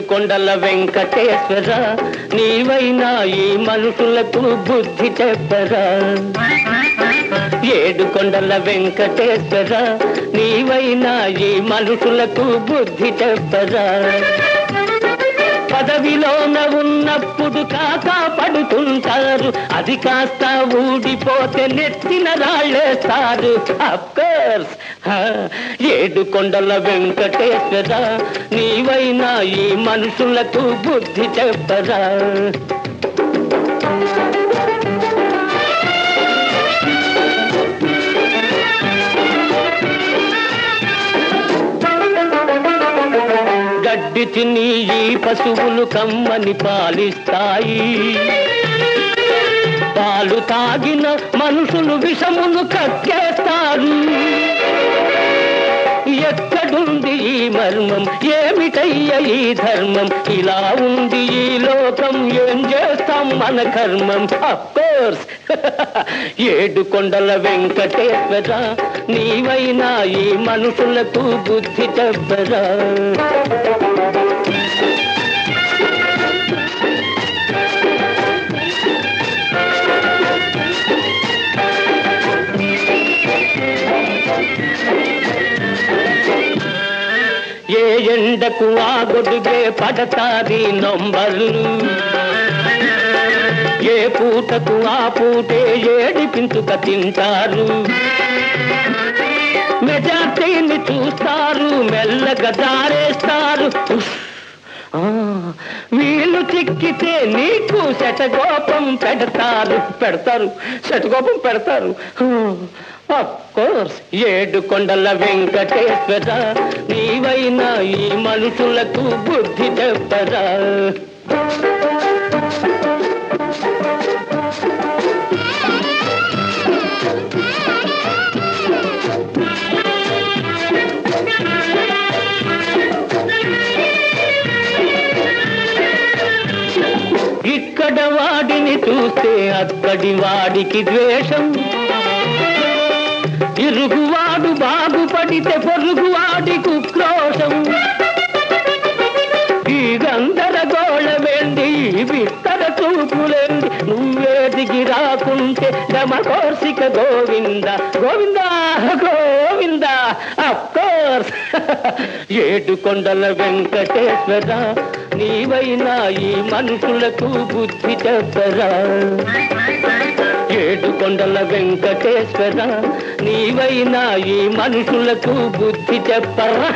కొండల వెంకటేశ్వర నీవైనా ఈ మనుషులకు బుద్ధి చెప్పరా. ఏడు కొండల వెంకటేశ్వర నీవైనా ఈ మనుషులకు బుద్ధి చెప్పరా. పదవిలోన ఉన్నప్పుడు కాకా పడుతుంటారు, అది కాస్త ఊడిపోతే నెత్తిన రాళ్ళేస్తారు. అఫ్కోర్స్ ఏడు కొండల వెంకటేశ్వర నీవైనా ఈ మనుషులకు బుద్ధి చెప్పరా. గడ్డి తిని ఈ పశువులు కమ్మని పాలిస్తాయి, పాలు తాగిన మనుషులు విషమును కక్కేస్తారు. ఎక్కడుంది ఈ మర్మం, ఏమిటయ్య ఈ ధర్మం, ఇలా ఉంది ఈ లోకం, ఏం చేస్తాం మన కర్మం. అఫ్కోర్స్ ఏడు కొండల వెంకటేశ్వర నీవైనా ఈ మనుషులకు బుద్ధి చెప్పరా. ఏ ఎండకు ఆ గొడుగే పడతాది నంబర్లు, ఏ పూటకు ఆ పూటే ఏడిపించుక తింటారు. మెజార్టీని చూస్తారు, మెల్లగా దారేస్తారు. వీళ్ళు చిక్కితే నీకు శటగోపం పెడతారు శటగోపం పెడతారు. అఫ్కోర్స్ ఏడు కొండల వెంకటేశ్వర నీవైనా ఈ మనుషులకు బుద్ధి చెప్పరా. ఇక్కడ వాడిని చూస్తే అక్కడి వాడికి ద్వేషం, ఇరుగువాడు బాగుపడితే పొరుగువాడికి ఉక్రోషం. ఈ గందరగోళమేంది, ఈ బిత్తర చూపులేంది, నువ్వే దిగి రాకుంటే డమకోర్సిక గోవింద గోవింద గోవింద. అఫ్కోర్స్ ఏడు కొండల వెంకటేశ్వర నీవైనా ఈ మనుషులకు బుద్ధి చెప్పరా. ఏడు కొండల వెంకటేశ్వర నీవైనా ఈ మనుషులకు బుద్ధి చెప్పరా.